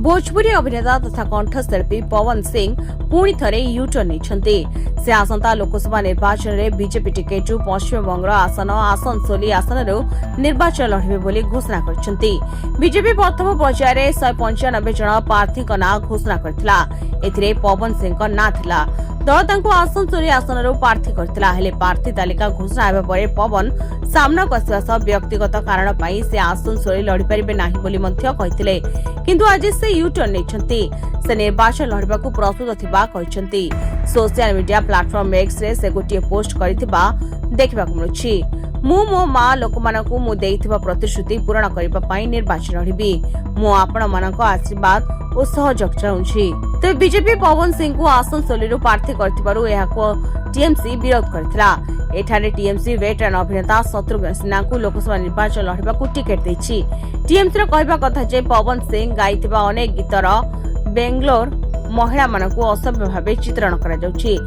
भोजपुरी अभिनेता तथा कंठशिल्पी पवन सिंह पुणी थरे यूटर्न नहीं से आसंता लोकसभा निर्वाचन में बीजेपी टिकेट पश्चिमबंग आसनसोली आसन निर्वाचन लड़े बोली घोषणा करछंती। बीजेपी प्रथम पर्यायर 195 जन प्रार्थी ना घोषणा करथिला। एथिरे पवन सिंह ना थिला। दल तांको आसनसोली आसन प्रार्थी करथिला। हेले प्रार्थी तालिका घोषणा हेबा परे पवन सामना कसिवा सह व्यक्तिगत कारण पई से आसनसोली लड़ी परिबे नाही बोली मध्य कहिथिले। किंतु आज से यूटर्न नेछंती। से निर्वाचन लड़वाकू प्रस्तुत थिबा कहिसंती। सोशल मीडिया प्लेटफॉर्म एक्स रे से गोटे पोस्ट करिथिबा देखिबाकू मिलुछि। मो मां लोकमानकू मु देइथिबा प्रतिश्रुति पूर्ण करिबा पई निर्वाचन लड़िबी। मु आपण मानक आशीर्वाद और सहयोग चाहूछि। तो बीजेपी पवन सिंह को आसनसोली प्रार्थी करथिबारु एहाको टीएमसी विरोध करथिला। एठारे टीएमसी वेटरान अभिनेता शत्रुघ्न सिन्हा को लोकसभा निर्वाचन लड़वाकू टिकेट देछि। टीएमसी कहवा कथा जे पवन सिंह गाइथिबा अनेक गीतर बेंगलोर महिला मानकू असभ्य भाव चित्रण करा जाउछि।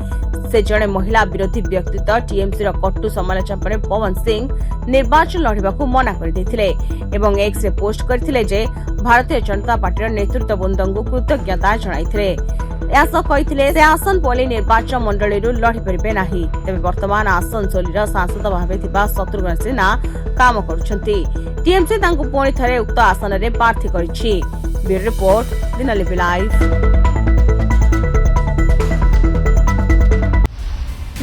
से जड़े महिला विरोधी व्यक्तित्व टीएमसी कटु समालोचना पर पवन सिंह निर्वाचन लड़वाकू मना कर देथिले एवं एक्स रे पोस्ट करथिले जे भारतीय जनता पार्टी नेतृत्व बृंदଙ୍କୁ कृतज्ञता जणाइथिले। यासह कहिथिले से आसन पल्ली निर्वाचन मंडली लड़ी परिबे नाही। तेबे वर्तमान आसनसोली सांसद भावे थिबा शत्रुघ्न सिन्हा काम करुछंती। टीएमसी तांको पुणी थरे उक्त आसन रे प्रार्थी करिछि। Bureau report Dinalipi live.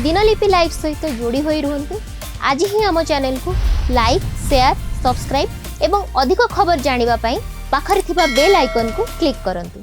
Dinalipi live सहित जोड़ी होई रुहंतु। आज ही आम चैनल को लाइक शेयर सब्सक्राइब एवं अधिक खबर जानिबा पई पाखरे थिबा बेल आइकन को क्लिक करंतु।